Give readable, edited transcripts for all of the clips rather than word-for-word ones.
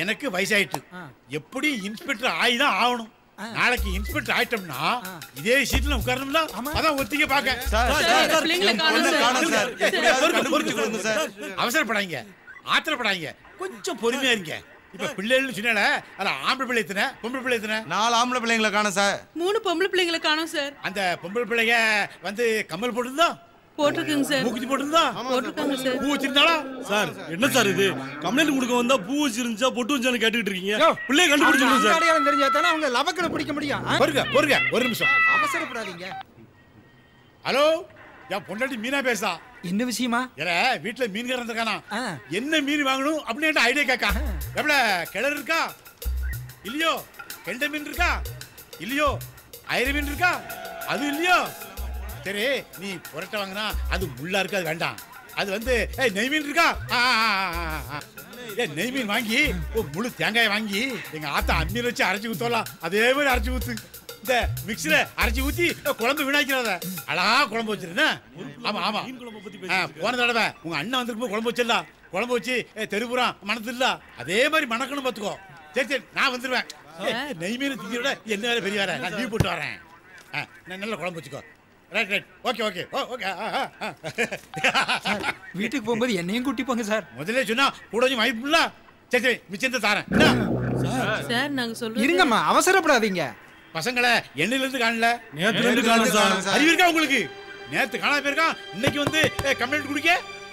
எனக்கு வயசாயிட்டு எப்படி இன்ஸ்பெக்டர் ஆயிதான் ஆகணும். நாளைக்கு இன்ஸ்பெக்டர் ஆயிட்டோம்னா இதே சீட்ல உட்காரணும்ல, அதான் ஒத்திக்க பாக்க. அவசரப்படாதீங்க, ஆத்திரப்படாதீங்க, கொஞ்சம் பொறுமையா இருங்க. இப்ப பிள்ளைகள் சொன்னால அதுல ஆம்பளை பிள்ளை எத்தனை, பொம்பளை பிள்ளை எத்தனை? 4 ஆம்பளை பிள்ளைங்களை காணோம் சார். 3 பொம்பளை பிள்ளைங்களை காணோம் சார். அந்த பொம்பளை பிள்ளைங்க வந்து கம்மல் போட்டுருந்தா? போட்டுருக்குங்க சார். மூக்குத்தி போட்டுருந்தா? போட்டுருக்காங்க சார். பூ வச்சிருந்தாளா? சார் என்ன சார் இது, கம்ப்ளைண்ட் கொடுக்க வந்தா பூ வச்சிருந்துச்சா பொட்டு வச்சான்னு கேட்டுக்கிட்டு இருக்கீங்க. பிள்ளைய கண்டுபிடிச்சு சார். அடையாளம் தெரிஞ்சா தானே அவங்க லவக்கனை பிடிக்க முடியும். பொறுங்க ஒரு நிமிஷம், அவசரப்படாதீங்க. ஹலோ, என் பொண்டாட்டி மீனா பேசா. என்ன விஷயமா? ஏல வீட்டுல மீன் இருக்கானா, என்ன மீன் வாங்கணும் அப்படின்னு ஐடியா கேட்கா. எவ்வளவு கிணறு இருக்கா இல்லையோ, கெண்டை மீன் இருக்கா இல்லையோ, ஐர மீன் இருக்கா அது இல்லையோ. சரி, நீ புரட்ட வாங்கினா அது முள்ளா இருக்கு, அது வேண்டாம். அது வந்து நெய் மீன் இருக்கா, நெய் மீன் வாங்கி முழு தேங்காய் வாங்கி எங்க ஆத்தா அம்மியில் வச்சு அரைச்சி ஊத்தலாம், அதே மாதிரி அரைச்சி ஊத்து. இந்த மிக்ஸில அரைச்சி ஊத்தி குழம்பு வீணாக்கிறத அழகா குழம்பு வச்சிருந்தேன். ஆமா ஆமா, போன தடவை உங்க அண்ணன் வந்திருக்கும் குழம்பு வச்சிடலாம், குழம்பு வச்சு தெருப்புறம் மணத்து இல்ல, அதே மாதிரி மணக்கணும் பாத்துக்கோ. சரி நான் வந்துருவேன். நெய் மீன் திங்கிற என்ன வேற பெரிய வேற, நான் லீவ் போட்டு வரேன். நல்ல குழம்பு வச்சுக்கோ. Right okay okay okay. வீட்டுக்கு போகும்போது என்னையும் கூட்டி போங்க சார். முதல்ல சொன்னா கூட கொஞ்சம் வாய்ப்புல. சரி மிச்சத்தை தாரேன். சார் நாங்க சொல்றோம் இருங்கம்மா, அவசரப்படாதீங்க. பசங்களை எண்ணில இருந்து காணல, நேத்துல இருந்து காணோம் சார். அறிவு இருக்கா உங்களுக்கு? நேத்து காணாம போயிருக்கான், இன்னைக்கு வந்து கம்ப்ளைண்ட் குடிக்க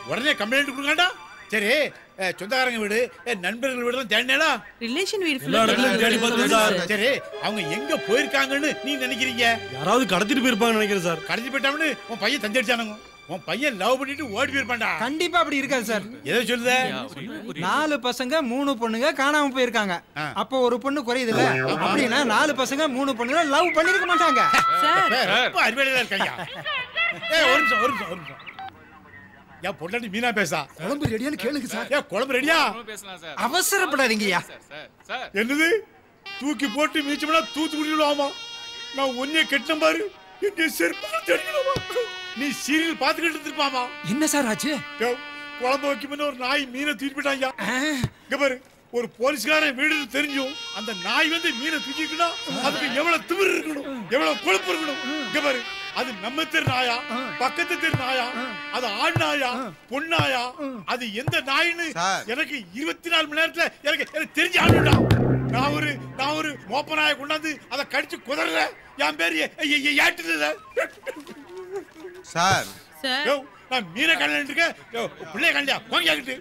உடனே கம்ப்ளைண்ட் கொடுக்காண்டா. சரி, சொந்தக்காரங்க வீடு நண்பர்கள் வீடு தான் தேடினேடா, ரிலேஷன் வீடு எல்லா இடத்துலயும் தேடி பார்த்தேன் சார். சரி அவங்க எங்க போயிருக்காங்கன்னு நீ நினைக்கிறீங்க? யாராவது கடத்திட்டு போயிருப்பாங்கன்னு நினைக்கிறேன் சார். கடத்தி போயிட்டான்னு உன் பையன் தந்தடிச்சானுங்க, உன் பையன் லவ் பண்ணிட்டு ஓடி போயிருப்பான்டா. கண்டிப்பா அப்படி இருக்காது சார். எதை சொல்லுத? 4 பசங்க 3 பொண்ணுங்க காணாம போயிருக்காங்க. அப்போ ஒரு பொண்ணு குறையுதுல, அப்படின்னா 4 பசங்க 3 பொண்ணுங்க லவ் பண்ணிருக்க மாட்டாங்க சார். ரொம்ப அறிவாளியா இருக்காங்க. ஒரு நிமிஷம் என் பொண்டாட்டி மீனா பேசா. குழம்பு ரெடியான்னு கேளுங்க சார். குழம்பு ரெடியா? அவசரப்படாதீங்கய்யா. என்னது தூக்கி போட்டு மீச்சம்னா தூத்து குடிக்கலாமா? நான் ஒன்னே கெட்டேன் பாரு, என்ன செருப்பு தெரியுமா? நீ சீரியல் பாத்துக்கிட்டு இருப்பாமா? என்ன சார் ஆச்சு? குழம்பு வைக்கும் ஒரு நாய் மீனை தூக்கி போயிட்டாங்க. இங்க பாரு, ஒரு போலீஸ்காரன் வீடு தெரிஞ்சும் அந்த நாய் வந்து மீனை தூக்கிக்கணும், அதுக்கு எவ்வளவு திமிரு இருக்கணும், எவ்வளவு கொழுப்பு இருக்கணும். இங்க பாரு, அது நம்ம தெரு நாயா, பக்கத்து தெரு நாயா, அது ஆண் நாயா பொண்ணாயா, அது எந்த நாயின்னு எனக்கு 24 மணி நேரத்துல எனக்கு தெரிஞ்சு ஆளுடா. நான் ஒரு மோப்ப நாயை கொண்டாந்து அதை கடிச்சு குதறல, என் பேரு ஏட்டுல சார். நான் மீனை கல்யாணம் இருக்கேன், பிள்ளைய கல்யாணம் போங்கிட்டு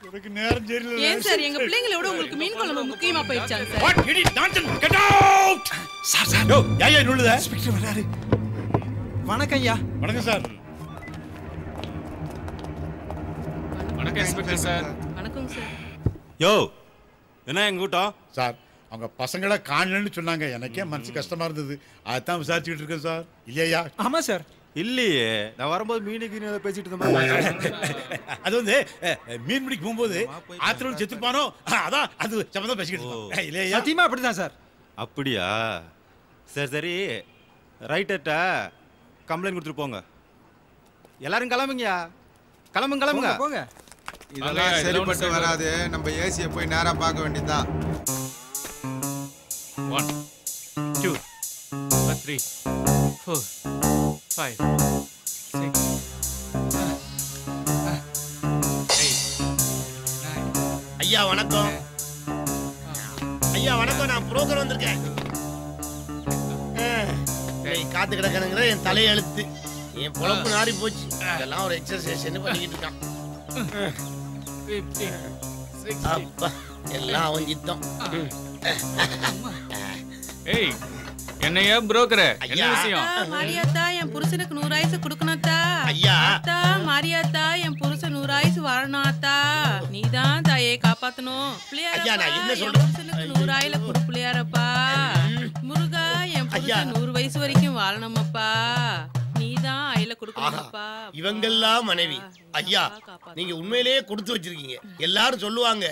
எனக்கு நேரம் தெரியல. ஏன் சார் எங்க பிள்ளைங்களை விட உங்களுக்கு மீன் குழம்பு முக்கியமா போயிடுச்சாங்க sir? What it nonsense, get out. Sir ஏய் நுழுத இன்ஸ்பெக்டர் வராரு. வணக்கம் ஐயா. வணக்கம் சார். வணக்கம் இன்ஸ்பெக்டர் சார். வணக்கம் சார். யோ என்ன எங்க கூட்டம் சார்? அவங்க பசங்களை காணலன்னு சொன்னாங்க, எனக்கே மனசு கஷ்டமா இருந்தது, அதான் விசாரிச்சுக்கிட்டு இருக்கேன் சார். இல்லையா? ஆமா சார். இல்லையே, நான் வரும்போது மீனுக்கு பேசிட்டு இருந்தேன். அது வந்து மீன் பிடிக்க போகும்போது ஆத்திரோடு செத்துப்பானோ, அதான் அது சம்பந்தம் பேசிக்கிட்டு இல்லையா? சத்தியமா அப்படிதான் சார். அப்படியா? சரி ரைட்டர்ட்ட கம்ப்ளைண்ட் கொடுத்துட்டு போங்க. எல்லாரும் கிளம்புங்கயா, கிளம்புங்க போங்க. இதெல்லாம் சரிப்பட்டு வராது, நம்ம ஏசியை போய் நேரா பார்க்க வேண்டியதுதான். 1 2 3 4 5 6 ஐயா வணக்கம். ஐயா வணக்கம், நான் புரோக்கர் வந்திருக்கேன். காத்து கிடக்கணுங்கிற என் தலையெழுத்து, என் பொழப்பு நாரி போச்சு. இதெல்லாம் ஒரு எக்ஸசைஸ் பண்ணிக்கிட்டு இருக்கான். அப்பா எல்லாம் அவன் சித்தம். ஏய் என்னையா புரோக்கர், என்ன விஷயம்? மாரியாத்தா என் புருஷனுக்கு 100 ஆயுசு கொடுக்கணும்தா. ஐயா மாரியாத்தா என் புருஷன் 100 ஆயுசு வரணும்தா. நீதான் தாயே காப்பாத்தணும். ஐயா நான் என்ன என் சொல்றேன்? புருஷனுக்கு 100 ஆயில கொடு பிள்ளையாரப்பா. முருகா என் புருஷன் 100 வயசு வரைக்கும் வாழணுமப்பா. நீதான் அயில கொடுக்கணும்ப்பா. இவங்கெல்லாம் மனைவி. ஐயா நீங்க உண்மையிலேயே கொடுத்து வச்சிருக்கீங்க. எல்லாரும் சொல்லுவாங்க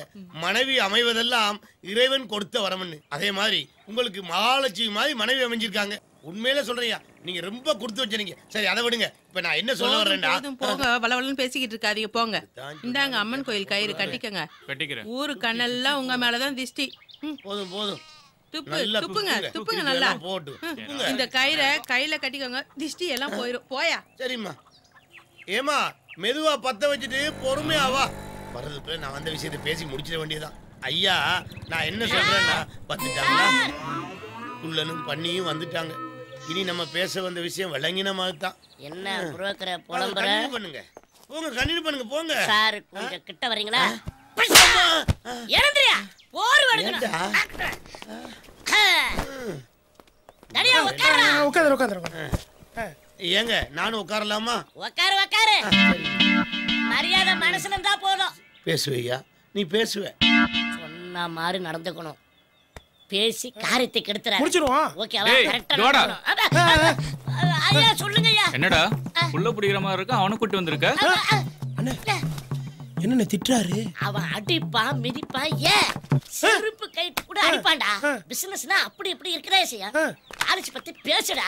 மனைவி அமைவதெல்லாம் இறைவன் கொடுத்த வரம்னு. அதே மாதிரி உங்களுக்கு மகாலட்சுமி மாதிரி மனைவி அமைஞ்சிருக்காங்க. உண்மையிலே சொல்றேன், நீங்க ரொம்ப கொடுத்து வச்சீங்க. சரி அதை விடுங்க. இப்ப நான் என்ன சொல்ல வரேன்டா, போங்க வளவளன்னு பேசிக்கிட்டு இருக்காதீங்க போங்க. இந்தாங்க அம்மன் கோயில் கயிறு கட்டிக்கங்க. கட்டிக்கிறேன். ஊரு கண்ணெல்லாம் உங்க மேலதான் திஷ்டி. போதும் போதும். துப்புங்க நல்லா. இந்த கயிறை கையில கட்டிக்கோங்க, திஷ்டி எல்லாம் போயிரும். போயா. சரிம்மா. ஏமா மெதுவா பத்த வச்சுட்டு பொறுமையா வா. வரதுக்குள்ள நான் வந்த விஷயத்தை பேசி முடிச்சிட வேண்டியதான். ஐயா நான் என்ன சொல்றேன்னா, வந்துட்டாங்களா? குள்ளனும் பண்ணியும் வந்துட்டாங்க. இனி நம்ம பேச வந்த விஷயம் விளங்கின மாதிரி தான். என்ன புரோக்கரை புலம்புற? பண்ணுங்க போங்க, கண்டினியூ பண்ணுங்க போங்க. சார் கொஞ்சம் கிட்ட வரீங்களா? இறந்துறியா? போர் வடுங்கடா. டடியா உட்காரு. ஏங்க நானும் உட்காரலாமா? உட்காரு. மரியாதை மனசுல இருந்தா போதும். பேசுவையா? நீ பேசுவ. சொன்ன மாதிரி நடந்துக்கணும். பேசி காரியத்தை கெடுத்துற. முடிச்சிருவோம். ஓகேவா? டேய், கரெக்ட்டா டோடா. ஐயா சொல்லுங்க ஐயா. என்னடா புள்ள புடிக்கிற மாதிரி இருக்கு, அவனை கூட்டி வந்திருக்க? என்ன திட்டுறாரு? அவன் அடிப்பான் மிதிப்பான். ஏன் செருப்பு கைட்டு கூட அடிப்பான்டா. பிசினஸ்னா அப்படி இப்படி இருக்கதே செய்ய. காலேஜ் பத்தி பேசுடா.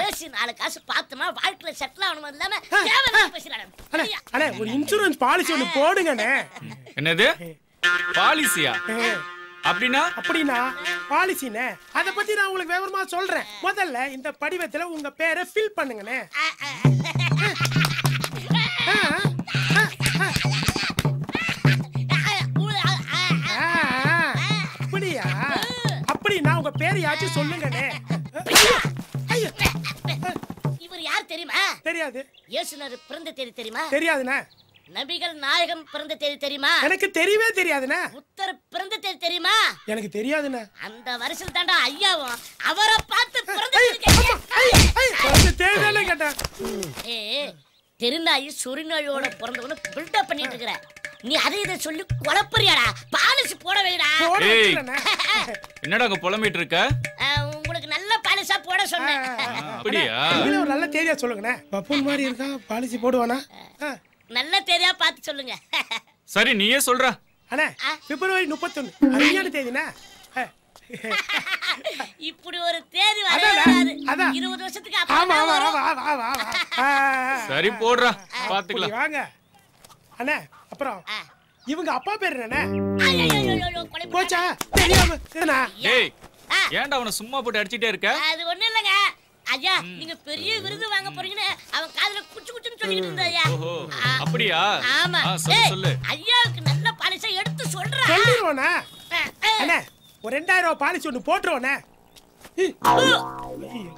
பேசி 4 காசு பார்த்தமா வாழ்க்கையில செட்டில் ஆகணும் இல்லாம தேவையில்லாம பேசுறாடா. அண்ணே ஒரு இன்சூரன்ஸ் பாலிசி ஒன்னு போடுங்கண்ணே. என்னது பாலிசியா? அப்படின்னா பாலிசினே அத பத்தி நான் உங்களுக்கு விவரமா சொல்றேன். முதல்ல இந்த படிவத்துல உங்க பேரை ஃபில் பண்ணுங்கண்ணே. அப்படின்னா உங்க பேரை யாச்சும் சொல்லுங்கண்ணே. இவர் யார் தெரியுமா? தெரியாது. இயேசுநாதர் பிறந்த தேதி தெரியுமா? தெரியாதுண்ணே. நபிகள் நாயகம் பிறந்த தேதி தெரியுமா? எனக்கு தெரியவே தெரியாதுண்ணே. புத்தர் பிறந்த தேதி தெரியுமா? எனக்கு தெரியாதுண்ணே. அந்த வருஷம் தாண்டா ஐயாவும் அவரை பார்த்து பிறந்த தேதி கேட்டேன். தெருநாயி சொரிநாயோட பிறந்தவனு பில்டப் பண்ணிட்டு இருக்கிற நீ அதை இதை சொல்லி குழப்பறியாடா. பாலிசி போட வைடா. என்னடா அங்க புலம்பிட்டு இருக்க? உங்களுக்கு நல்ல பாலிசா போட சொன்னேன். அப்படியா? ஒரு நல்ல தேதியா சொல்லுங்கண்ணே. பப்புன் மாதிரி இருக்கா, பாலிசி போடுவானா? நல்ல தேதியா பார்த்து சொல்லுங்க. சரி நீயே சொல்ற. அண்ணே பிப்ரவரி 31 அருமையான தேதிண்ணே. இப்படி ஒரு தேதி வராது. 20 வருஷத்துக்கு அப்புறம் வரும். சரி போடுறா, பாத்துக்கலாம். வாங்க அண்ணே. அப்புறம் இவங்க அப்பா பேர் என்னண்ணே? போச்சா தெரியாம. டேய் ஏன்டா அவனை சும்மா போட்டு அடிச்சிட்டே இருக்க? அது ஒண்ணு இல்லங்க ஐயா, நீங்க பெரிய விருது வாங்க போறீங்கன்னு அவன் காதுல குச்சு குச்சுன்னு சொல்லிட்டு இருந்தாயா? அப்படியா? ஆமா. சொல்லு. ஐயாவுக்கு நல்ல பாலிசை எடுத்து சொல்றா. சொல்லிடுவோண்ணே. அண்ணே ஒரு 2000 பாலிசி ஒன்று போட்டுருவோண்ணே.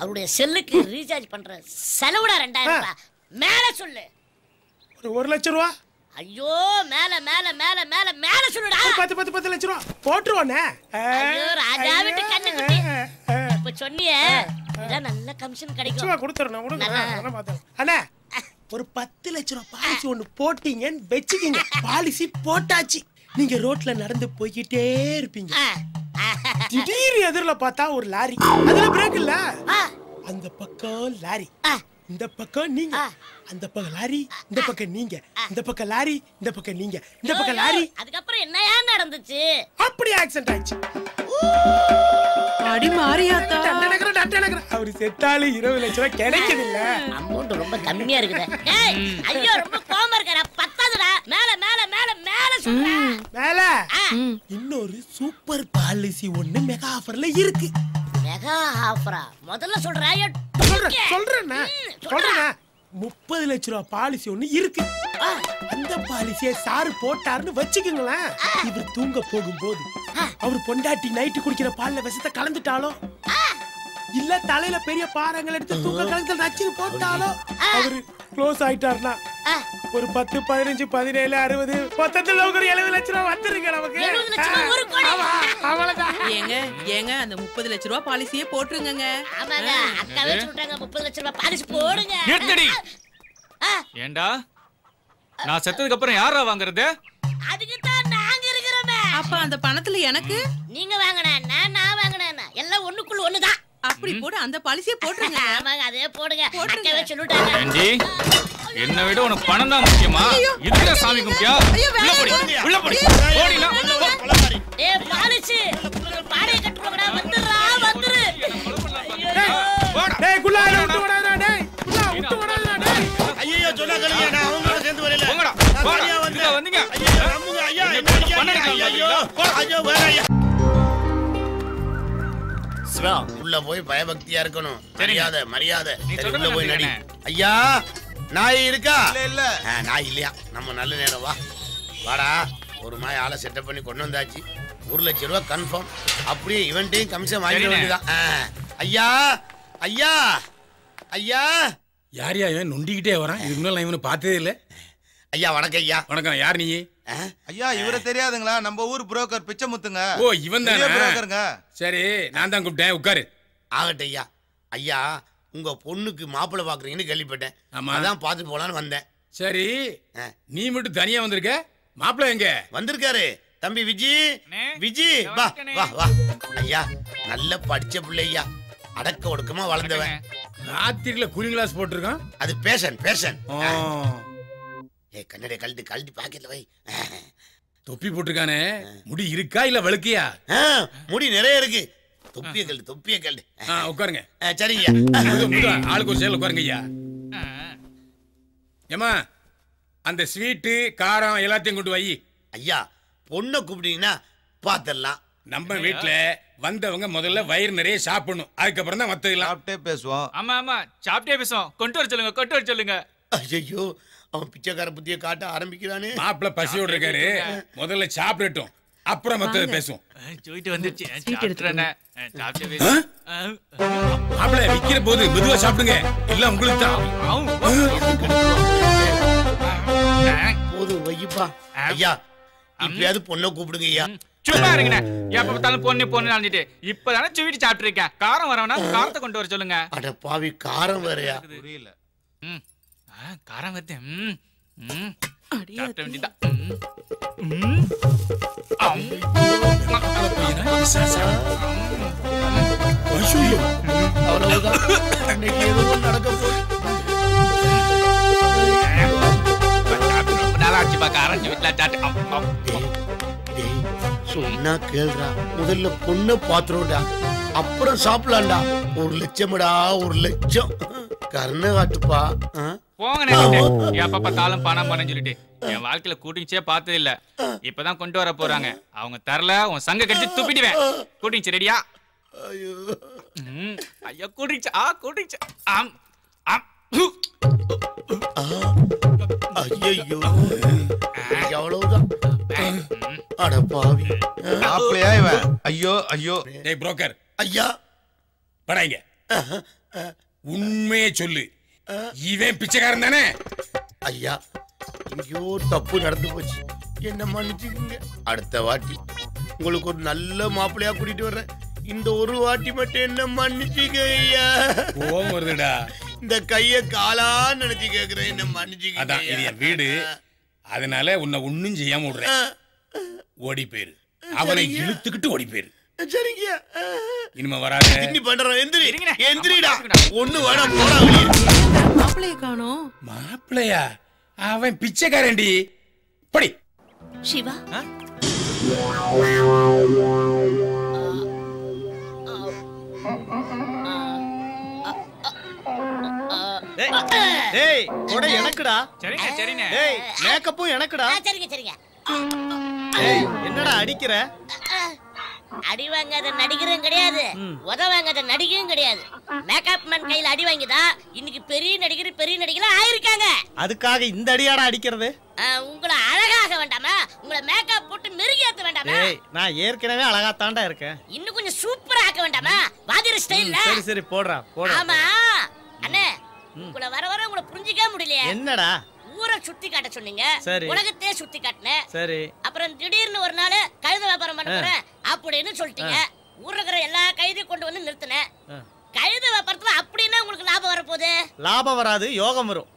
அவருடைய செல்லுக்கு ரீசார்ஜ் பண்ற செலவுடா 2000 ரூபாய். மேல சொல்லு. ஒரு 1 லட்சம் ரூபா. ஐயோ மேல மேல மேல மேல மேல சொல்லுடா. 10 லட்சம் ரூபா போட்டுருவோண்ணே. ஐயோ ராஜா விட்டு கண்ணு குட்டி. இப்ப சொன்னியே இதான் நல்ல கமிஷன் கிடைக்கும். கொடுத்துறேன் அண்ணே. ஒரு 10 லட்சம் ரூபா பாலிசி ஒன்று போட்டீங்கன்னு வச்சுக்கிங்க. பாலிசி போட்டாச்சு. நீங்க ரோட்ல நடந்து போய்கிட்டே இருப்பீங்க. திடீர்னு எதிரில பார்த்தா ஒரு லாரி. அதுல பிரேக் இல்ல. அந்த பக்கம் லாரி, இந்த பக்கம் நீங்க. அந்த பக்கம் லாரி, இந்த பக்கம் நீங்க. இந்த பக்கம் லாரி, இந்த பக்கம் நீங்க. இந்த பக்கம் லாரி. அதுக்கப்புறம் என்னையா நடந்துச்சு? அப்படி ஆக்சிடென்ட் ஆயிடுச்சு. அடி மாரியாத்தா. அவரு செத்தாலே 20 லட்சம் ரூபாய் கிடைக்குது இல்ல. அமௌண்ட் ரொம்ப கம்மியா இருக்குது. ஏய் ஐயோ ரொம்ப கோவமா இருக்கற. பத்தாதுடா. மேல மேல மேல மேல சொல்றா. மேல இன்னொரு சூப்பர் பாலிசி ஒன்னு மெகா ஆஃபர்ல இருக்கு. மெகா ஆஃபரா? முதல்ல சொல்றேன். சொல்றேன்னா 30 லட்சம் ரூபாய் பாலிசி ஒண்ணு இருக்கு. அந்த பாலிசியை சாரு போட்டாருன்னு வச்சுக்கீங்களேன். இவர் தூங்க போகும்போது அவர் பொண்டாட்டி நைட்டு குடிக்கிற பால்ல விஷத்தை கலந்துட்டாலும், இல்ல தலையில பெரிய பாறங்கள் எடுத்து தூங்க கலந்து நச்சுன்னு போட்டாலும் அவரு க்ளோஸ் ஆயிட்டாருன்னா ஒரு 10, 15, 17, 60 மொத்தத்துல ஒரு 70 லட்சம் ரூபாய் வந்துருங்க நமக்கு. அவ்வளவுதான். ஏங்க அந்த 30 லட்சம் ரூபாய் பாலிசியே போட்டுருங்க. ஆமாங்க அக்காவே சொல்றாங்க 30 லட்சம் ரூபாய் பாலிசி போடுங்க. நிறுத்தடி. ஏண்டா நான் செத்ததுக்கு அப்புறம் யாரா வாங்குறது? அதுக்கு தான் நாங்க இருக்கறோமே. அப்ப அந்த பணத்துல எனக்கு நீங்க வாங்குனா நான் வாங்குனா எல்லாம் ஒண்ணுக்குள்ள ஒண்ணுதான். அப்படி போடு, அந்த பாலிசியே போட்டுருங்க. ஆமாங்க அதே போடுங்க. அக்காவே சொல்லிட்டாங்க. ஏண்டி என்ன விட உனக்கு பணம் தான் முக்கியமா? இதுல சாமி கும்பியா? உள்ள போடி. போடினா ஏய் பாலிசி பாடை கட்டுறவடா வந்துறா வந்துரு. டேய் குள்ளால விட்டு ஐயோ வேற ஐயா. சிவா உள்ள போய் பயபக்தியா இருக்கணும். மரியாதை மரியாதை. சரி உள்ள போய் நடி. ஐயா நாய் இருக்கா? இல்ல நாய் இல்லையா? நம்ம நல்ல நேரம் வா. வாடா ஒரு மாதிரி ஆளை செட்டப் பண்ணி கொண்டு வந்தாச்சு. 1 லட்சம் ரூபாய் கன்ஃபார்ம். அப்படியே இவன்ட்டையும் கமிஷன் வாங்கிட வேண்டியதான். ஐயா ஐயா ஐயா. யாரையா இவன் நொண்டிக்கிட்டே வரான்? இதுக்கு முன்னால நான் இவனை பார்த்ததே இல்லை. ஐயா வணக்கம் ஐயா. வணக்கம். யார் நீ? ஐயா இவரை தெரியாதுங்களா? நம்ம ஊர் புரோக்கர் பிச்சைமுத்துங்க. ஓ இவன் தானே புரோக்கருங்க. சரி நான் தான் கூப்பிட்டேன். உட்காரு. ஆகட்டும் ஐயா. ஐயா உங்க பொண்ணுக்கு மாப்பிள்ளை பாக்குறீங்கன்னு கேள்விப்பட்டேன். அதான் பார்த்து போலான்னு வந்தேன். சரி நீ மட்டும் தனியா வந்திருக்க? மாப்பிள்ளை எங்க? வந்திருக்காரு தம்பி விஜி. விஜி வா வா வா. ஐயா நல்ல படிச்ச பிள்ளை ஐயா. அடக்க ஒடுக்கமா வளர்ந்தவன். ராத்திரில கூலிங் கிளாஸ் போட்டிருக்கான். அது பேஷன் பேஷன். ஏ கண்ணடை கழட்டி கழட்டி பாக்கெட்ல வை. தொப்பி போட்டிருக்கானே. முடி இருக்கா இல்ல வழுக்கியா? முடி நிறைய இருக்கு. தொப்பிய கழட்டு தொப்பிய கழட்டு. உட்காருங்க. சரிங்க. ஆளுக்கு ஒரு சேல உட்காருங்க ஐயா. ஏமா அந்த ஸ்வீட்டு காரம் எல்லாத்தையும் கொண்டு வை. ஐயா பொண்ணை கூப்பிட்டீங்கன்னா பாத்திரலாம். நம்ம வீட்டுல வந்தவங்க முதல்ல வயிறு நிறைய சாப்பிடணும். அதுக்கப்புறம் தான் மத்ததெல்லாம் சாப்பிட்டே பேசுவோம். ஆமா ஆமா சாப்பிட்டே பேசுவோம். கொண்டு வர சொல்லுங்க கொண்டு வர சொல்லுங்க. ஐயோ அவன் பிச்சைக்கார புத்திய காட்ட ஆரம்பிக்கிறானே. மாப்பிள்ள பசியோடு இருக்காரு. முதல்ல சாப்பிடட்டும் அப்புறம் மத்தத பேசுவோம். ஸ்வீட் வந்துருச்சு. சாப்பிட்டே மாப்பிள்ள விக்கிற போது மெதுவா சாப்பிடுங்க. எல்லாம் உங்களுக்கு தான். போதும் வைப்பா. ஐயா இப்பயாவது பொண்ணை கூப்பிடுங்க ஐயா. சும்மா இருங்க. எப்ப பார்த்தாலும் பொண்ணு பொண்ணு நினைச்சிட்டு இப்பதானே ஸ்வீட் சாப்பிட்டு இருக்கேன். காரம் வரவனா காரத்தை கொண்டு வர சொல்லுங்க. அட பாவி காரம் வேறயா? புரியல. காரம் வருது. சாப்பிட வேண்டியதான். அவ்வளவுதான். இன்னைக்கு எதுவும் நடக்க போகுது. சொன்னா கேள்றா. முதல்ல பொண்ணை பாத்துறோம்டா அப்புறம் சாப்பிடலாம்டா. 1 லட்சம்டா 1 லட்சம். கர்ண காட்டுப்பா. போங்க. எப்ப பார்த்தாலும் பணம் பணம் சொல்லிட்டு என் வாழ்க்கையில கூட்டிங்ஸே பார்த்தது இல்ல. இப்பதான் கொண்டு வர போறாங்க. அவங்க தரல உன் சங்க கடிச்சு துப்பிடுவேன். கூட்டிங்ஸ் ரெடியா? ஐயா கூட்டிங்ஸ். கூட்டிங்ஸ். ஆம் ஆம். ஐயோ எவ்வளவுதான். அட பாவி. மாப்பிள்ளையா இவன்? ஐயோ ஐயோ. டேய் புரோக்கர். ஐயா படாங்க. உண்மையே சொல்லு. இவன் பிச்சைக்காரன் தானே? ஐயா எங்கேயோ தப்பு நடந்து போச்சு. என்ன மன்னிச்சுக்கோங்க. அடுத்த வாட்டி உங்களுக்கு ஒரு நல்ல மாப்பிள்ளையா கூட்டிட்டு வர்றேன். இந்த ஒரு வாட்டி மட்டும் என்ன மன்னிச்சுக்க ஐயா. கோவம் வருதுடா. இந்த கைய காலா நினைச்சு கேக்குறேன். என்ன மன்னிச்சுக்க. அதான் இது என் வீடு. அதனால உன்னை ஒண்ணும் செய்யாம விடுறேன். ஓடி போயிரு. அவனை இழுத்துக்கிட்டு ஓடி போயிரு. சரிங்க. இனிமே வராத. இன்னி பண்றோம். எந்திரி எந்திரிடா. ஒண்ணு வேணாம் போடா. மாப்பிள்ளைய காணோம். மாப்பிள்ளையா? அவன் பிச்சைக்காரன்டி. படி. சிவா டேய் கொடை எனக்குடா. சரிங்க சரிங்க. டேய் மேக்கப்பும் எனக்குடா. சரிங்க சரிங்க. டேய் என்னடா அடிக்கிற? அடி வாங்காத நடிகரும் கிடையாது, உத வாங்காத நடிகையும் கிடையாது. மேக்கப் மேன் கையில அடி வாங்கிதான் இன்னைக்கு பெரிய நடிகரா ஆயிருக்காங்க. அதுக்காக இந்த அடியாடா அடிக்கிறது? உங்களை அழகாக வேண்டாமா? உங்களை மேக்கப் போட்டு மெருகேத்த வேண்டாமா? டேய் நான் ஏற்கனவே அழகா தாண்டா இருக்கேன். இன்னும் கொஞ்சம் சூப்பரா ஆக்க வேண்டாமா? வாதிர ஸ்டைல்ல. சரி சரி போடுறா போடுறா. ஆமா அண்ணே, உங்களை வர உங்களை புரிஞ்சிக்க முடியலையே. என்னடா? ஊரை சுத்தி காட்ட சொன்னீங்க, உலகத்தையே சுத்தி காட்டினேன். சரி. அப்புறம் திடீர்னு ஒரு நாள் கழுத வியாபாரம் பண்ண போறேன் அப்படின்னு சொல்லிட்டீங்க. ஊர்ல இருக்கிற எல்லா கைதையும் கொண்டு வந்து நிறுத்தினேன். கழுத வியாபாரத்துல அப்படின்னா உங்களுக்கு லாபம் வரப்போகுது? லாபம் வராது, யோகம் வரும்.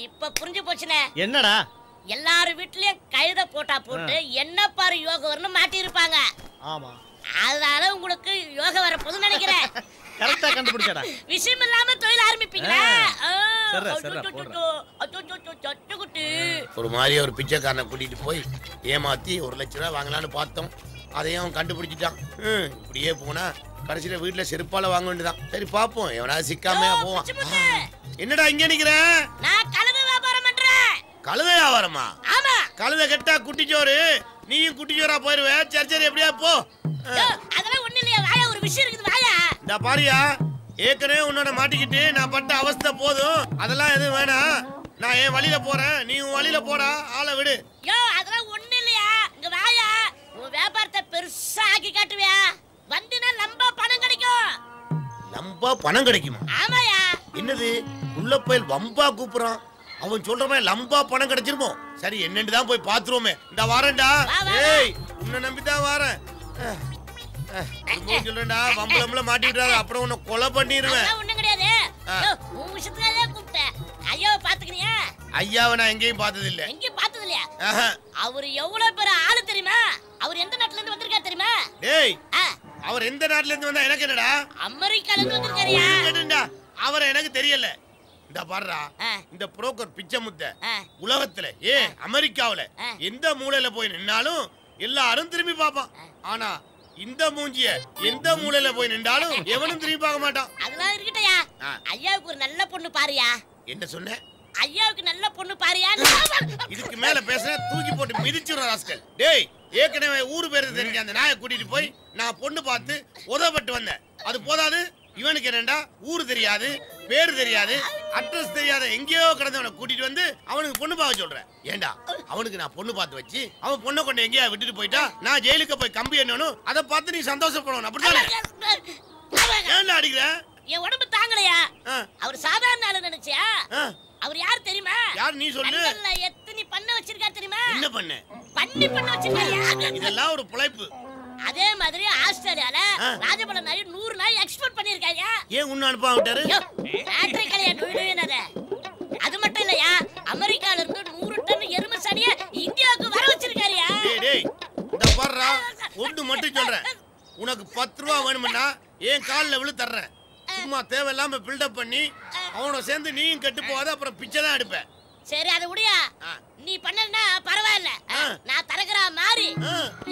இப்ப புரிஞ்சு போச்சுனே. என்னடா? எல்லாரும் வீட்லயும் கழுத போட்டா போட்டு என்ன பாரு யோகம் வரும்னு மாட்டி இருப்பாங்க. ஆமா, அதனால உங்களுக்கு யோகம் வரப்போகுதுன்னு நினைக்கிறேன். கரெக்டா கண்டுபிடிச்சடா. விஷயம் இல்லாம தொழில் ஆரம்பிப்பீங்களா? ஒரு மாதிரி ஒரு பிச்சைக்காரனை கூட்டிட்டு போய் ஏமாத்தி 1 லட்ச ரூபா வாங்கலான்னு பார்த்தோம். அதையும் அவன் கண்டுபிடிச்சிட்டான். இப்படியே போனா கடைசியில வீட்டுல செருப்பால வாங்க வேண்டியதான். சரி பாப்போம், எவனாவது சிக்காம போவான். என்னடா இங்க நிக்கிற? நான் கழுத வியாபாரம் பண்றேன். கழுத வியாபாரமா? ஆமா. கழுத கெட்டா குட்டிச்சோறு, நீயும் குட்டிச்சோரா போயிருவே. சரி சரி எப்படியா போ. அதெல்லாம் ஒண்ணு இல்லையா, வாயா ஒரு விஷயம் இருக்குது வாயா. இந்த பாரியா, ஏற்கனவே உன்னோட மாட்டிக்கிட்டு நான் பட்ட அவஸ்தை போதும். அதெல்லாம் எதுவும் வேணாம். நான் என் வழியில போறேன், நீ உன் வழியில போடா, ஆளை விடு. அதெல்லாம் ஒண்ணு இல்லையா, இங்க வாயா. உன் வியாபாரத்தை பெருசா ஆக்கி காட்டுவியா, வந்துனா லம்பா பணம் கிடைக்கும். லம்பா பணம் கிடைக்குமா? ஆமாயா. என்னது உள்ள போய் வம்பா கூப்பிடுறான். அவன் சொல்றமே லம்பா பணம் கிடைச்சிருமோ? சரி என்னன்னு தான் போய் பாத்துருவோமே. இந்த வாரேன்டா. ஏய் உன்னை நம்பிதான் வாரேன். சொல்றேன்டா, வம்பளம்ல மாட்டிட்டாரு, அப்புறம் உன்னை கொலை பண்ணிடுவேன். ஒண்ணும் கிடையாது. உன் விஷயத்துக்காக கூப்பிட்டேன். ஐயாவை பாத்துக்கிறியா? ஐயாவை நான் எங்கேயும் பார்த்தது இல்ல. எங்கேயும் பார்த்தது இல்லையா? அவர் எவ்வளவு பெரிய ஆளு தெரியுமா? அவர் எந்த நாட்டுல இருந்து வந்திருக்காரு தெரியுமா? டேய் அவர் எந்த நாட்டுல இருந்து வந்தா எனக்கு என்னடா? அமெரிக்கால இருந்து வந்திருக்காருயா. கேட்டேன்டா, அவர் எனக்கு தெரியல. இந்த பாருடா, இந்த புரோக்கர் பிச்சை முத்த உலகத்துல அமெரிக்காவுல எந்த மூலையில போய் நின்னாலும் எல்லாரும் திரும்பி பார்ப்பான். ஆனா இந்த மூஞ்சிய எந்த மூலையில போய் நின்றாலும் எவனும் திரும்பி பார்க்க மாட்டான். அதெல்லாம் இருக்கட்டையா. ஐயாவுக்கு ஒரு நல்ல பொண்ணு பாருயா. என்ன சொன்ன? ஐயாவுக்கு நல்ல பொண்ணு பாருயா. இதுக்கு மேல பேசுற தூக்கி போட்டு மிதிச்சுற ராஸ்கல். டேய் ஏற்கனவே ஊரு பேரு தெரிஞ்ச அந்த நாயை கூட்டிட்டு போய் நான் பொண்ணு பார்த்து உதவப்பட்டு வந்தேன். அது போதாது, இவனுக்கு என்னண்டா ஊரு தெரியாது, பேரு தெரியாது, அட்ரஸ் தெரியாத எங்கேயோ கிடந்தவனை கூட்டிட்டு வந்து அவனுக்கு பொண்ணு பார்க்க சொல்றேன். ஏண்டா அவனுக்கு நான் பொண்ணு பார்த்து வச்சு அவன் பொண்ணை கொண்டு எங்கேயா விட்டுட்டு போயிட்டா நான் ஜெயிலுக்கு போய் கம்பி என்னணும், அதை பார்த்து நீ சந்தோஷப்படணும். அப்படித்தானே? ஏண்டா அடிக்கிற? என் உடம்பு தாங்கலையா. அவர் சாதாரண ஆளு நினைச்சியா? அவர் யார் தெரியுமா? யார் நீ சொல்லு. எத்தனை பண்ண வச்சிருக்காரு தெரியுமா? என்ன பண்ண? பண்ண வச்சிருக்காரு. இதெல்லாம் ஒரு பிழைப்பு. அதே மாதிரி ஆஸ்திரேலியால ராஜபல நாய் 100 நாய் எக்ஸ்போர்ட் பண்ணிருக்காங்க. ஏன் உன்ன அனுப்ப விட்டாரு? ஃபேக்டரி கலையா நுழையனத. அது மட்டும் இல்லையா, அமெரிக்கால இருந்து 100 டன் எருமை சனிய இந்தியாவுக்கு வர வச்சிருக்காருயா. டேய் டேய் இந்த பாறா, ஒண்ணு மட்டும் சொல்றேன். உனக்கு 10 ரூபாய் வேணும்னா ஏன் கால்ல விழு தர்றேன். சும்மா தேவையில்லாம பில்டப் பண்ணி அவனோட சேர்ந்து நீயும் கெட்டு போகாத, அப்புறம் பிச்சை தான் எடுப்பேன். சரி அது முடியா, நீ பண்ணனா பரவாயில்ல. நான் தரகரா மாறி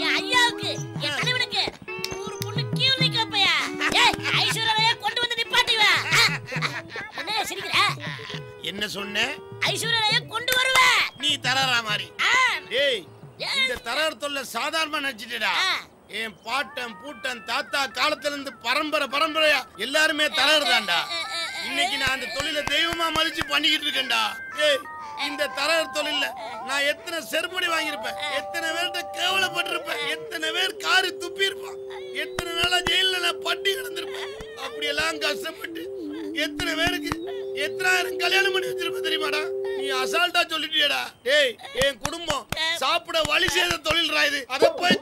என் ஐயாவுக்கு என் தலைவனுக்கு 100 பொண்ணு கியூ நிக்கப்பையா. ஏய் ஐஸ்வர்யாவை கொண்டு வந்து நிப்பாட்டிவா. என்ன சிரிக்கிற? என்ன சொன்ன? ஐஸ்வர்யாவை கொண்டு வருவே. நீ தரகரா மாறி. டேய் இந்த தரகர் தொல்லை சாதாரணமா நினைச்சிட்டடா. என் பாட்டன் பூட்டன் தாத்தா காலத்துல இருந்து பரம்பரையா எல்லாருமே தரகர் தான்டா. இன்னைக்கு நான் அந்த தொழில தெய்வமா மதிச்சு பண்ணிக்கிட்டு இருக்கேன்டா. ஏய் இந்த தரகர் தொழில நான் எத்தனை செருப்படி வாங்கியிருப்பேன், எத்தனை பேர்கிட்ட கேவலப்பட்டிருப்பேன், எத்தனை பேர் காரி துப்பி இருப்பான், எத்தனை நாளா ஜெயில நான் பட்டி கிடந்திருப்பேன். அப்படியெல்லாம் கஷ்டப்பட்டு எத்தனை பேருக்கு எத்தனாயிரம் கல்யாணம் பண்ணி வச்சிருப்ப தெரியுமாடா? நீ அசால்ட்டா சொல்லிட்டியடா. டேய் என் குடும்பம் சாப்பிட வழி செய்த தொழில்ரா இது. அத போய்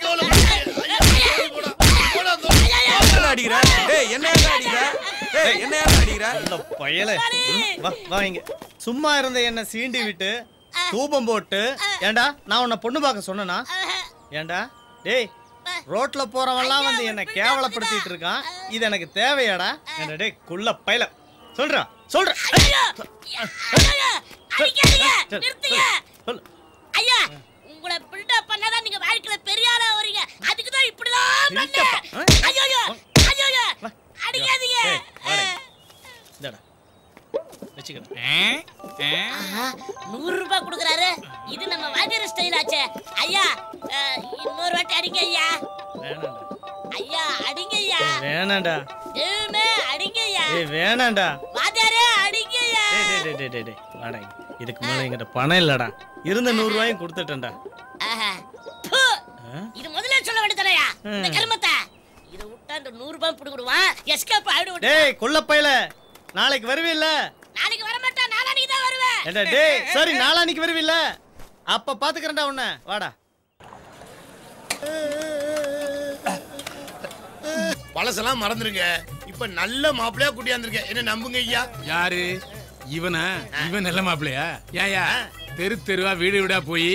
சும்மா இருந்த என்ன சீண்டி விட்டு தூபம் போட்டு. ஏண்டா நான் உன்னை பொண்ணு பார்க்க சொன்னா? ஏண்டா டேய் ரோட்ல போறவன்லாம் வந்து என்ன கேவலப்படுத்திட்டு இருக்கான். இது எனக்கு தேவையாடா? ஏண்டா டேய் குள்ள பையல சொல்றேன். ஐயா உங்களை பில்டப் பண்ணாதான் நீங்க வாழ்க்கையில பெரிய ஆளா வரீங்க. அதுக்கு தான் இப்படிதான் பண்ணேன். ஐயோ அடிக்காதீங்க. இந்தடா வெச்சுக்க. 100 ரூபாய் கொடுக்கறாரு. இது நம்ம வாத்தியார் ஸ்டைல் ஆச்சே. ஐயா இன்னொரு வாட்டி அடிங்க ஐயா. வேணாம்டா ஐயா அடிங்க ஐயா. வேணாம்டா. ஏமே அடிங்க ஐயா. ஏய் வேணாம்டா. வாத்தியாரே அடிங்க ஐயா. டேய் வாடா. இதுக்கு மேல என்கிட்ட பணம் இல்லடா. இருந்த 100 ரூபாயும் கொடுத்துட்டேன்டா. இது முதல்ல சொல்ல வேண்டியதானயா? இந்த கர்மத்தை இத விட்டா இந்த 100 ரூபாய் புடுங்குடுவான். எஸ்கேப் ஆயிடு. டேய் குள்ள பையல நாளைக்கு வருவீல்ல? நாளைக்கு வர மாட்டேன், நாளான்னைக்கு தான் வருவேன். ஏடா டேய் சரி நாளான்னைக்கு வருவீல்ல? அப்ப பாத்துக்கறேன்டா உன்னை. வாடா. பழசெல்லாம் மறந்துருங்க. இப்ப நல்ல மாப்பிள்ளையா கூட்டியாந்துருக்கேன். என்ன நம்புங்க ஐயா. யாரு இவனா? இவன் நல்ல மாப்பிள்ளையா? ஏயா தெருவா வீடு வீடா போய்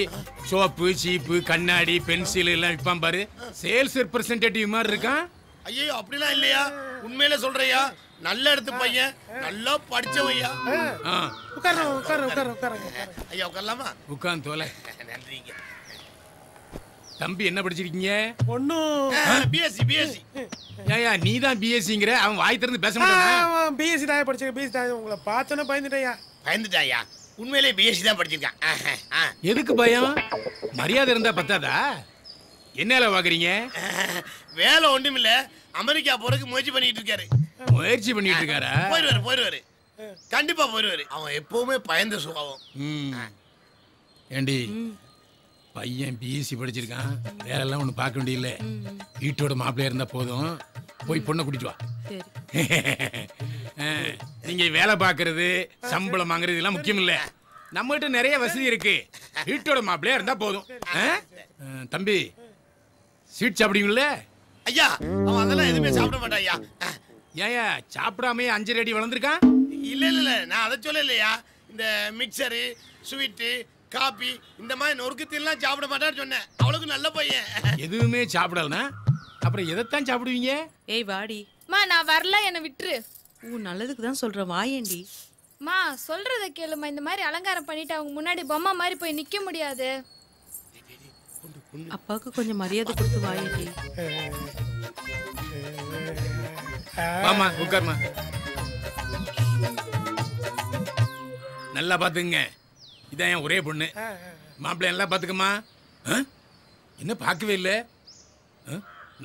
சோப்பு சீப்பு கண்ணாடி பென்சில் எல்லாம் விற்பான் பாரு. சேல்ஸ் ரெப்ரசன்டேட்டிவ் மாதிரி இருக்கான். ஐயோ அப்படிலாம் இல்லையா, உண்மையில சொல்றையா. நல்ல இடத்து பையன், நல்லா படிச்சவையா. ஐயா உட்காரலாமா? உட்கார்ந்து தோலை. நன்றிங்க. தம்பி என்ன படிச்சிருக்கீங்க? பிஎஸ்சி. ஏயா நீ தான் பிஎஸ்சிங்கற? அவன் வாய் திறந்து பேச மாட்டான். பிஎஸ்சி தான் படிச்சேன். பிஎஸ்சி தான். உங்களை பார்த்தனே பயந்துட்டேயா. பயந்துட்டாயா? உண்மையிலே பிஎஸ்சி தான் படிச்சிருக்கான். எதுக்கு பயம்? மரியாதை இருந்தா பத்தாதா? என்ன வேலை பாக்குறீங்க? வேலை ஒண்ணுமில்ல, அமெரிக்கா போறதுக்கு முயற்சி பண்ணிட்டு இருக்காரு. முயற்சி பண்ணிட்டு இருக்காரா? போயிருவாரு. கண்டிப்பா போயிருவாரு. அவன் எப்பவுமே பயந்த சுபாவம். ஏண்டி பையன் பிஎஸ்சி படிச்சிருக்கான், வேற எல்லாம் ஒண்ணு பார்க்க வேண்டியதில்ல. வீட்டோட மாப்பிள்ளையா இருந்தா போதும், போய் பொண்ணை கூட்டிட்டு வா. நீங்க வேலை பார்க்கறது சம்பளம் வாங்குறது எல்லாம் முக்கியம் இல்ல, நம்ம கிட்ட நிறைய வசதி இருக்கு. வீட்டோட மாப்பிள்ளையா இருந்தா போதும். தம்பி ஸ்வீட் சாப்பிடுவீங்கல்ல? ஐயா அவன் அதெல்லாம் எதுவுமே சாப்பிட மாட்டான் ஐயா. ஏயா சாப்பிடாமே 5 அடி வளர்ந்துருக்கான்? இல்ல நான் அதை சொல்லலையா. இந்த மிக்சரு, ஸ்வீட்டு, காபி இந்த மாதிரி நொறுக்கத்தெல்லாம் சாப்பிட மாட்டான்னு சொன்னேன். அவளுக்கு நல்ல பையன். எதுவுமே சாப்பிடலனா அப்புறம் எதைத்தான் சாப்பிடுவீங்க? ஏய் வாடி. மா நான் வரல, என்ன விட்டுரு. நல்லதுக்கு தான் சொல்றேன், வாயேண்டி. மா சொல்றத கேளுமா, இந்த மாதிரி அலங்காரம் பண்ணிட்டு அவங்க முன்னாடி பொம்மை மாதிரி போய் நிக்க முடியாது. அப்பாவுக்கு கொஞ்சம் மரியாதை கொடுத்து வாயேண்டி. வாமா உட்கார்மா. நல்லா பாத்துங்க, இதான் என் ஒரே பொண்ணு. மாப்பிள்ளை நல்லா பாத்துக்கம்மா. என்ன பார்க்கவே இல்லை?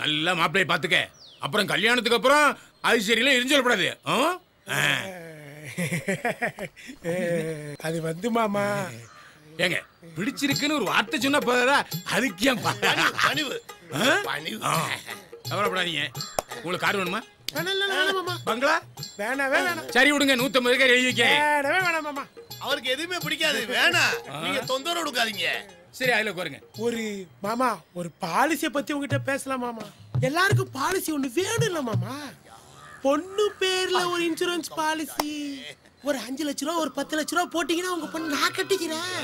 நல்லா மாப்பிள்ளைய பாத்துக்க, அப்புறம் கல்யாணத்துக்கு அப்புறம் ஐஸ்வர்யில எரிஞ்சொல்லப்படாது. அது வந்து மாமா, ஏங்க பிடிச்சிருக்குன்னு ஒரு வார்த்தை சொன்னா போதா, அதுக்கு ஏன் கவலைப்படாதீங்க. உங்களுக்கு கார் வேணுமா? பங்களா வேணாம். சரி விடுங்க, 150 எழுதி வைக்க. வேணாம் மாமா, அவருக்கு எதுவுமே பிடிக்காது. வேணாம், நீங்க தொந்தரவு கொடுக்காதீங்க. சரி அதுல உட்காருங்க. ஒரு மாமா, ஒரு பாலிசியை பத்தி உங்ககிட்ட பேசலாம் மாமா. எல்லாருக்கும் பாலிசி ஒண்ணு வேணும் இல்ல மாமா? பொண்ணு பேர்ல ஒரு இன்சூரன்ஸ் பாலிசி ஒரு 5 லட்ச ரூபா, ஒரு 10 லட்ச ரூபா போட்டீங்கன்னா உங்க பொண்ணு நான் கட்டிக்கிறேன்.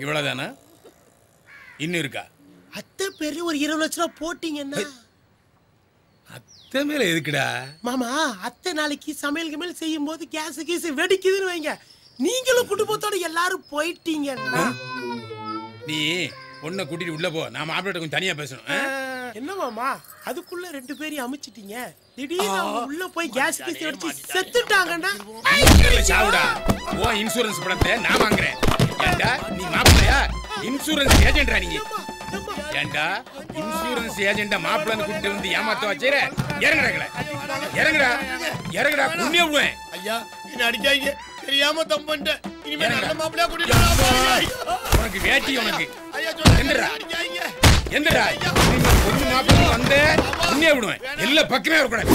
இவ்வளவுதானா? இன்னும் இருக்கா? அத்தை பேர்ல ஒரு 20 லட்ச ரூபா போட்டீங்கன்னா. அத்தை மேல எதுக்குடா மாமா? அத்தை நாளைக்கு சமையல் கமையல் செய்யும் போது கேஸ் வெடிக்குதுன்னு வைங்க, நீங்களும் குடும்பத்தோட எல்லாரும் போயிட்டீங்கன்னா. நீ பொண்ணை கூட்டிட்டு உள்ள போ, நான் மாப்பிள்ளை கொஞ்சம் தனியா பேசணும். என்ன மாமா அதுக்குள்ள 2 பேரையும் அமைச்சிட்டீங்க? திடீர்னு உள்ள போய் கேஸ் வெடிச்சு செத்துட்டாங்கன்னா சாவுடா. ஓ இன்சூரன்ஸ் பணத்தை நான் வாங்குறேன். ஏண்டா நீ மாப்பிள்ளையா? இன்சூரன்ஸ் ஏஜென்டா நீ? ஏண்டா இன்சூரன்ஸ் ஏஜென்டா மாப்பிள்ளைன்னு கூட்டிட்டு வந்து ஏமாத்த வச்சேற? இறங்குடா புண்ணிய விடுவேன். ஐயா என்ன அடிக்காதீங்க, தெரியாம தப்பு பண்ணிட்டேன். இனிமே நல்ல மாப்பிள்ளையா கூட்டிட்டு உனக்கு வேட்டி உனக்கு. ஐயா சொல்லுங்க, எந்தடா நீங்க பொண்ணு மாப்பிள்ளை வந்து புண்ணிய விடுவேன். எல்லா பக்கமே இருக்கக்கூடாது.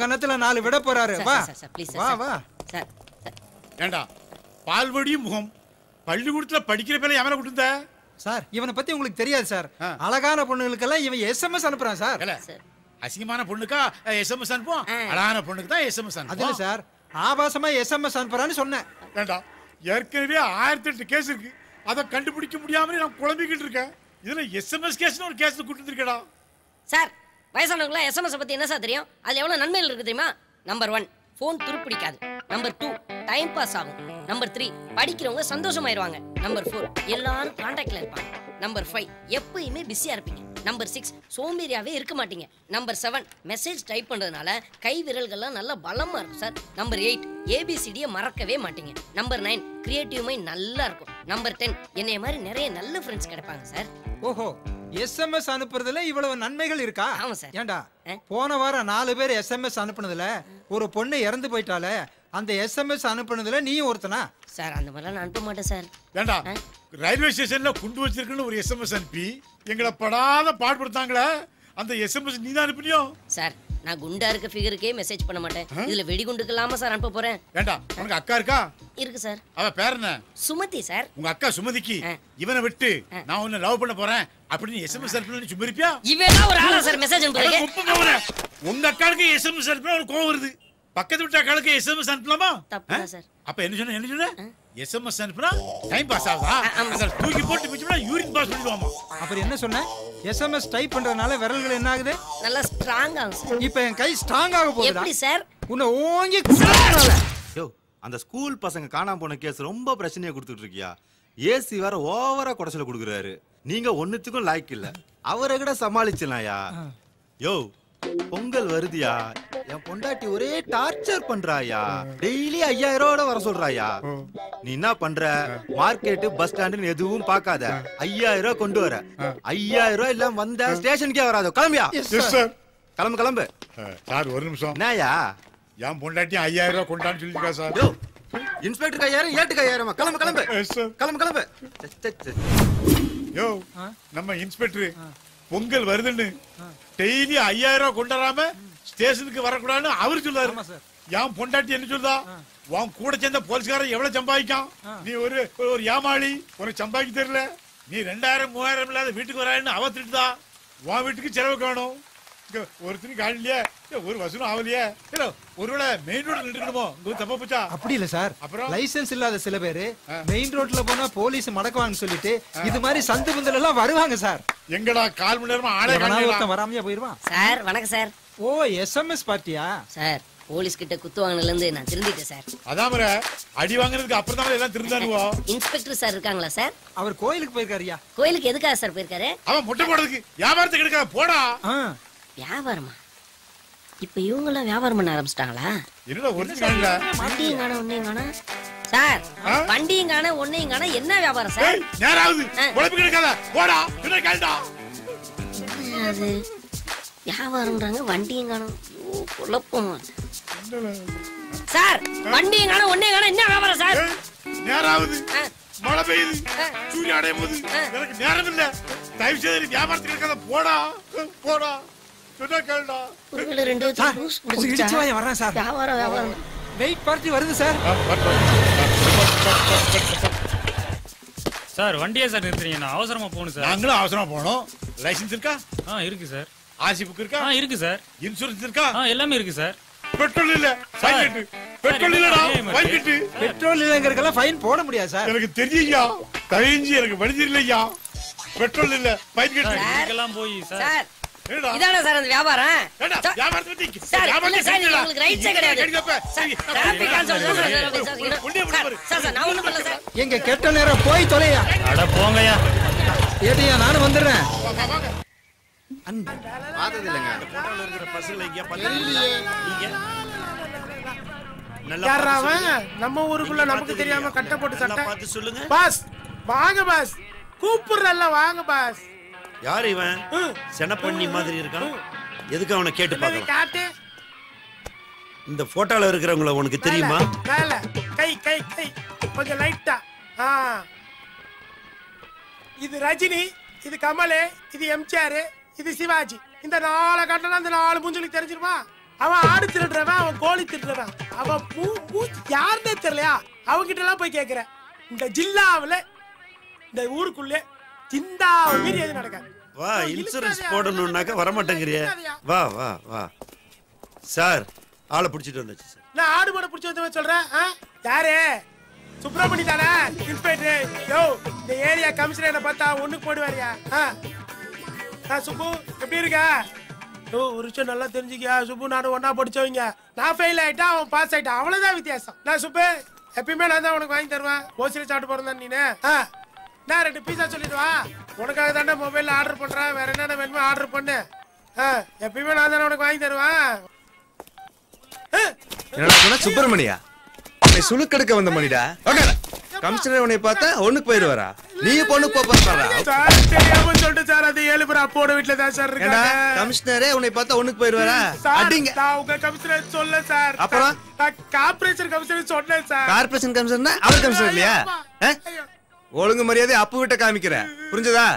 கணத்துல 4 விட போறாரு. வா வா வா. ஏண்டா பால்வடியும் முகம் பள்ளிக்கூடத்துல படிக்கிற பேரை எவனை கொடுத்த? சார் இவனை பத்தி உங்களுக்கு தெரியாது சார். அழகான பொண்ணுகளுக்கெல்லாம் இவன் எஸ்எம்எஸ் அனுப்புறான் சார். அசிங்கமான பொண்ணுக்கா எஸ்எம்எஸ் அனுப்புவோம், அழகான பொண்ணுக்கு தான் எஸ்எம்எஸ் அனுப்புவோம். அதுல சார் ஆபாசமா எஸ்எம்எஸ் அனுப்புறான்னு சொன்னேன். ஏண்டா ஏற்கனவே 1008 கேஸ் இருக்கு, அதை கண்டுபிடிக்க முடியாமலே நான் குழம்பிக்கிட்டு இருக்கேன். இதுல எஸ்எம்எஸ் கேஸ்னு ஒரு கேஸ் கூட்டிட்டு இருக்கேடா. சார் வயசானவங்களா எஸ்எம்எஸ் பத்தி என்ன சார் தெரியும்? அதுல எவ்வளவு நன்மைகள் இருக்கு தெரியுமா? நம்பர் 1 போன் துருப்பிடிக்காது. நம்பர் 2 டைம் பாஸ் ஆகும். நம்பர் 3 படிக்கிறவங்க சந்தோஷமாயிருவாங்க. நம்பர் 4 எல்லாரும் கான்டாக்ட்ல இருப்பாங்க. நம்பர் 5 எப்பயுமே பிஸியா இருப்பீங்க. நம்பர் 6 சோம்பேறியாவே இருக்க மாட்டீங்க. நம்பர் 7 மெசேஜ் டைப் பண்றதுனால கை விரல்கள்லாம் நல்லா பலமா இருக்கும் சார். நம்பர் 8 ஏபிசிடியை மறக்கவே மாட்டீங்க. நம்பர் 9 கிரியேட்டிவ் மைண்ட் நல்லா இருக்கும். நம்பர் 10 என்னைய மாதிரி நிறைய நல்ல ஃப்ரெண்ட்ஸ் கிடைப்பாங்க சார். ஓஹோ எஸ்எம்எஸ் அனுப்புறதுல இவ்வளவு நன்மைகள் இருக்கா? ஆமா சார். ஏண்டா போன வாரம் 4 பேர் எஸ்எம்எஸ் அனுப்புனதுல ஒரு பொண்ணு இறந்து போயிட்டாலே, அந்த எஸ்எம்எஸ் அனுப்புனதுல நீயும் ஒருத்தனா? சார் அந்த மாதிரிலாம் நான் அனுப்ப மாட்டேன் சார். ஏண்டா ரயில்வே ஸ்டேஷன்ல குண்டு வச்சிருக்குன்னு ஒரு எஸ்எம்எஸ் அனுப்பி எங்களை படாத பாடுபடுத்தாங்களே, அந்த எஸ்எம்எஸ் நீ தான் அனுப்பினியோ? சார் நான் குண்டா இருக்க ஃபிகருக்கே மெசேஜ் பண்ண மாட்டேன். இதுல வெடிகுண்டுக்கு இல்லாம சார் அனுப்ப போறேன். ஏண்டா உனக்கு அக்கா இருக்கா? இருக்கு சார். அவ பேர் என்ன? சுமதி சார். உங்க அக்கா சுமதிக்கு இவனை விட்டு நான் உன்னை லவ் பண்ண போறேன் அப்படின்னு எஸ்எம்எஸ் அனுப்பினா சும்மா இருப்பியா? இவனா ஒரு ஆளா சார் மெசேஜ் அனுப்புறீங்க? உங்க அக்காளுக்கு எஸ்எம்எஸ் அனுப்பினா ஒரு கோவம் வருது, பக்கத்து வீட்டு அக்காளுக்கு எஸ்எம்எஸ் அனுப்பலாமா? தப்பு சார். அப்ப என்ன சொன்ன எஸ்எம்எஸ் அனுப்புனா டைம் பாஸ் ஆகுதா? அத தூக்கி போட்டு பிடிச்சா யூரின் பாஸ் பண்ணிடுவாமா. அப்புறம் என்ன சொன்ன? எஸ்எம்எஸ் டைப் பண்றதுனால விரல்கள் என்ன ஆகுது? நல்லா ஸ்ட்ராங் ஆகும் சார். இப்போ என் கை ஸ்ட்ராங் ஆக போகுது. எப்படி சார்? உன்னை ஓங்கி குத்துறனால. யோ அந்த ஸ்கூல் பசங்க காணாம போன கேஸ் ரொம்ப பிரச்சனையா கொடுத்துட்டு இருக்கியா? ஏசி வேற ஓவரா குடைச்சல கொடுக்குறாரு. நீங்க ஒண்ணுத்துக்கும் லாய்க்கு இல்ல, அவரை கூட சமாளிச்சலாம்யா. யோ பொங்கல் வருதியா, என் பொண்டாட்டி ஒரே டார்ச்சர் பண்றாயா. டெய்லி 5000 ரூபாயோட வர சொல்றாயா. நீ என்ன பண்ற, மார்க்கெட் பஸ் ஸ்டாண்டுன்னு எதுவும் பார்க்காத, 5000 ரூபாய் கொண்டு வர. 5000 ரூபாய் இல்லாம வந்த ஸ்டேஷனுக்கே வராது. கிளம்பியா? கிளம்பு கிளம்பு. சார் ஒரு நிமிஷம். என்னயா என் பொண்டாட்டி 5000 ரூபாய் கொண்டான்னு சொல்லிருக்கா சார். இன்ஸ்பெக்டர் கையாயிரம் ஏட்டு கையாயிரமா. கிளம்பு கிளம்பு கிளம்பு கிளம்பு. யோ நம்ம இன்ஸ்பெக்டர் பொங்கல் வருதுன்னு டெய்லி 5000 ரூபாய் கொண்டாடாம ஸ்டேஷனுக்கு வரக்கூடாதுன்னு அவரு சொல்றாரு. என் பொண்டாட்டி என்ன சொல்றா, உன் கூட சேர்ந்த போலீஸ்காரன் எவ்வளவு சம்பாதிக்கான், நீ ஒரு ஏமாளி, உனக்கு சம்பாதிக்க தெரியல, நீ 2000 3000 இல்லாத வீட்டுக்கு வரான்னு அவ திட்டுதா. உன் வீட்டுக்கு செலவு காணும், ஒருத்தனுக்கு காணலையே, ஒரு வசூலும் ஆகலையே, ஒருவேளை மெயின் ரோட்ல நின்றுக்கணுமோ, தப்பா போச்சா? அப்படி இல்ல சார், லைசென்ஸ் இல்லாத சில பேரு மெயின் ரோட்ல போனா போலீஸ் மடக்குவாங்கன்னு சொல்லிட்டு இது மாதிரி சந்து பந்தல் எல்லாம் வருவாங்க சார். எங்கடா 1/4 மணி நேரமா ஆளே காணோம். வராமையா போயிருவான் சார். வணக்கம் சார். ஓ எஸ்எம்எஸ் பார்ட்டியா சார்? போலீஸ் கிட்ட குத்து வாங்கினதுல இருந்து நான் திருந்திட்டேன் சார். அதாமர அடி வாங்குறதுக்கு அப்புறம் தான் எல்லாம் திருந்தானுவோ. இன்ஸ்பெக்டர் சார் இருக்காங்களா சார்? அவர் கோயிலுக்கு போயிருக்காருயா. கோயிலுக்கு எதுக்காக சார் போயிருக்காரு? அவன் முட்டை போடுறதுக்கு, வியாபாரத்துக்கு எடுக்க போடா. வியாபாரமா? இப்ப இவங்க எல்லாம் வியாபாரம் பண்ண ஆரம்பிச்சிட்டாங்களா? என்னடா ஒண்ணு காணல, வண்டியும் காண ஒன்னையும் காண சார். வண்டியும் காண ஒன்னையும் காண என்ன வியாபாரம் சார்? நேராவது உழைப்பு கிடைக்காத போடா. என்ன காண்டா அது வியாபாரம்ன்றாங்க, வண்டியும் காணும். குழப்பம் சார். வண்டியும் காண ஒன்னையும் காண என்ன வியாபாரம் சார்? நேராவது மழை பெய்யுது, சூரிய அடையும் போது எனக்கு நேரம் இல்ல, தயவு செய்து வியாபாரத்துக்கு கிடைக்காத போடா போடா. சார் வண்டியா சார் நிறுத்துறீங்க? நான் அவசரமா போகணும் சார். நாங்களும் அவசரமா போகணும். லைசென்ஸ் இருக்கா? இருக்கு சார். ஆர்சி புக் இருக்கா? இருக்கு சார். இன்சூரன்ஸ் இருக்கா? எல்லாமே இருக்கு சார். பெட்ரோல் இல்ல, ஃபைன் கட்டு. பெட்ரோல் இல்லடா, ஃபைன் கட்டு. பெட்ரோல் இல்லங்கறதுல ஃபைன் போட முடியாது சார். எனக்கு தெரியும்யா, தயஞ்சி எனக்கு வழி தெரியலையா. பெட்ரோல் இல்ல, ஃபைன் கட்டு. இதுக்கெல்லாம் போய் சார். இதானே சார் அந்த வியாபாரம்? வியாபாரத்துக்கு சார் இல்ல சார், உங்களுக்கு ரைட்ஸே கிடையாது சார். Traffic cancel sir. நான் ஒண்ணும் பண்ணல சார். எங்க கெட்ட நேரம் போய் தொலையா. அட போங்கயா. ஏடியா நானும் வந்துறேன். பார்த்தது இல்லங்க. போட்டோல இருக்கிற பசங்க இங்க பாத்தீங்க. யாராவன் நம்ம ஊருக்குள்ள நமக்கு தெரியாம கட்ட போட்டு சட்டை பார்த்து சொல்லுங்க. பாஸ் வாங்க பாஸ், கூப்பிடுறல்ல வாங்க பாஸ். யார் இவன்? செனப்பண்ணி மாதிரி இருக்கான். எதுக்கு அவனை கேட்டு பார்க்கலாம். காட்டு. இந்த போட்டோல இருக்கிறவங்கள உனக்கு தெரியுமா? மேல கை கை கை கொஞ்சம் லைட்டா. இது ரஜினி, இது கமல், இது எம்ஜிஆர், இது சிவாஜி. இந்த 4 கட்டணம் அந்த 4 மூஞ்சுக்கு தெரிஞ்சிருமா? அவன் ஆடு திருடுறவன், அவன் கோழி திருடுறவன், அவன் யாருன்னே தெரியலையா? அவங்கிட்ட எல்லாம் போய் கேட்கிறேன். இந்த ஜில்லாவுல இந்த ஊருக்குள்ளே சிந்தாவ மீறி எது நடக்காது. வா, இன்சூரன்ஸ் போடணும்னாக்க வர மாட்டேங்கிறிய. வா வா வா சார், ஆளை பிடிச்சிட்டு வந்தாச்சு சார். நான் ஆடு மாடு பிடிச்சி வந்து சொல்றேன். யாரு? சுப்பிரமணி தானே இன்ஸ்பெக்டர்? யோ, இந்த ஏரியா கமிஷனரை பார்த்தா ஒண்ணுக்கு போடுவாரியா? சுப்பு எப்படி இருக்க? ஓ, ஒரு விஷயம் நல்லா தெரிஞ்சுக்கியா சுப்பு, நானும் ஒன்னா படிச்சவங்க. நான் ஃபெயில் ஆயிட்டா, அவன் பாஸ் ஆயிட்டான், அவ்வளவுதான் வித்தியாசம். நான் சுப்பு எப்பயுமே நான் தான் உனக்கு வாங்கி தருவேன். ஓசில சாப்பிட்டு போறேன் நீனு. நான் 2 பீஸா சொல்லிட்டு வா. உனக்காக தானே மொபைல்ல ஆர்டர் பண்றேன், வேற என்னென்ன வேணுமோ ஆர்டர் பண்ணு. எப்பயுமே நான் தானே உனக்கு வாங்கி தருவேன். என்னடா சொன்ன? சுப்பிரமணியா சுழுக்கெடுக்க வந்த மணிடா. கமிஷனர் உன்னை பார்த்தா ஒண்ணுக்கு போயிருவாரா? நீ பொண்ணுக்கு போறா? தெரியாம சொல்லிட்டு சார், அது 7 பேர் அப்போட வீட்டுல தான் சார் இருக்காங்க. கமிஷனரே உன்னை பார்த்தா ஒண்ணுக்கு போயிருவாரா? அடிங்க. நான் உங்க கமிஷனர் சொல்ல சார். அப்புறம் கார்ப்பரேஷன் கமிஷனர் சொன்னேன் சார். கார்ப்பரேஷன் கமிஷனர் அவர் கமிஷனர் இல்லையா? ஒழுங்கு மரியாதை அப்பு விட்ட காமிக்கிற, புரிஞ்சதா?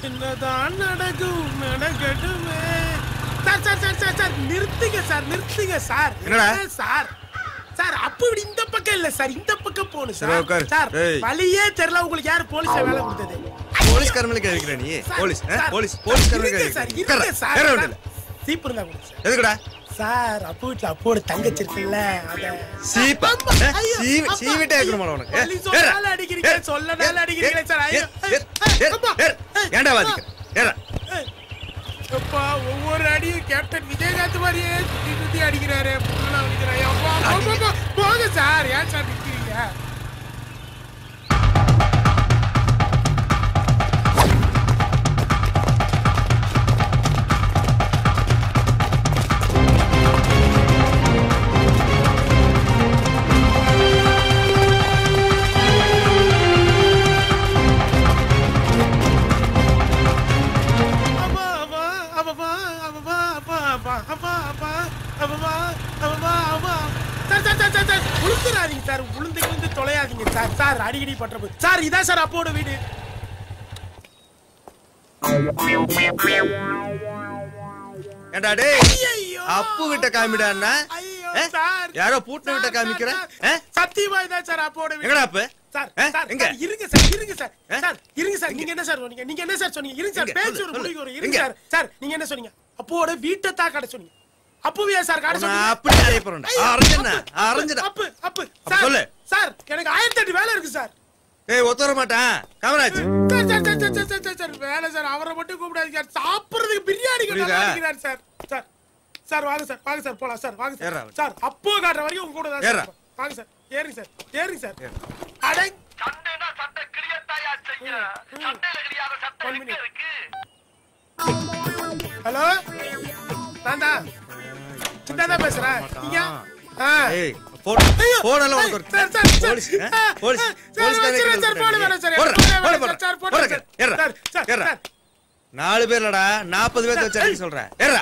என்னதான் நடக்கும் நடக்கட்டுமே. Sir sir sir sir sir நிறுத்துங்க சார், நிறுத்துங்க சார். என்னடா சார்? சார் அப்பு இப்படி இந்த பக்கம் இல்ல சார், இந்த பக்கம் போணும் சார். உட்காரு. சார் வழியே தெரியல உங்களுக்கு, யாரு போலீஸ் வேலை கொடுத்தது? போலீஸ் கர்மலுக்கு இருக்கிற நீ? போலீஸ் போலீஸ் போலீஸ் கர்மலுக்கு சார். சீப் இருந்தா கொடுங்க சார். எதுக்குடா சார்? அப்பு வீட்டுல அப்போட தங்கச்சி இருக்குல்ல, அத சீப்பா சீவிட்டே இருக்கணுமா உனக்கு? சொல்லனால அடிக்கிறீங்க, சொல்லனால அடிக்கிறீங்க சார். ஐயோ ஏன்டா வாதிக்க? ஏறா அப்பா, ஒவ்வொரு அடியும் கேப்டன் விஜயகாந்த் மாதிரியே சுத்தி அடிக்கிறாரு. போங்க சார், ஏன் சார் நிற்கிறீங்க? சார் உளுந்து தொலையாதீங்க சார். சார் அடிக்கடி பண்ற சார் இதான் சார் அப்போட வீடு. ஏண்டா டேய் அப்பு கிட்ட காமிடான்னா யாரோ பூட்ட விட்ட காமிக்கிற சத்தியமா இதான் சார் அப்போட வீடு. எங்கடா அப்ப சார் சார் இருங்க சார் இருங்க சார் சார் இருங்க சார் நீங்க என்ன சார் சொன்னீங்க? நீங்க என்ன சார் சொன்னீங்க? இருங்க சார் பேச்சு ஒரு முடிவு வரும். இருங்க சார் சார் நீங்க என்ன சொன்னீங்க? அப்போட வீட்டை தான் காட்ட சொன்னீங்க. அப்பவே சார் காட்ட சொன்னீங்க. அப்படி அறைய போறேன்டா. அரஞ்சடா. அப்பு அப்பு சார் சொல்லு சார் எனக்கு 1008 வேலை இருக்கு சார். ஏய் ஒத்தற மாட்டான் Kamaraj. Sir sir sir sir sir வேலை சார் அவரை மட்டும் கூப்பிடாதீங்க சார். சாப்பிடுறதுக்கு பிரியாணி கேக்குறாரு சார். சார் சார் வாங்க சார் போலாம் சார் வாங்க சார். சார் அப்போ காட்டுற வரைக்கும் உங்க கூட தான் சார். வாங்க சார் ஏறுங்க சார். அடே சண்டைனா சண்டை கிளியத்தாயா செய்ய. சண்டைல கிளியாத சட்டை எங்க இருக்கு? ஹலோ தாண்டா சின்னதா பேசுறேன். நீங்க ஏய் போடல உனக்கு சார் சார் போலீஸ் சார் போடு வேணாம் சார். சார் போடு சார். ஏறா 4 பேர்லடா 40 பேர் வச்சு சொல்றேன். ஏறா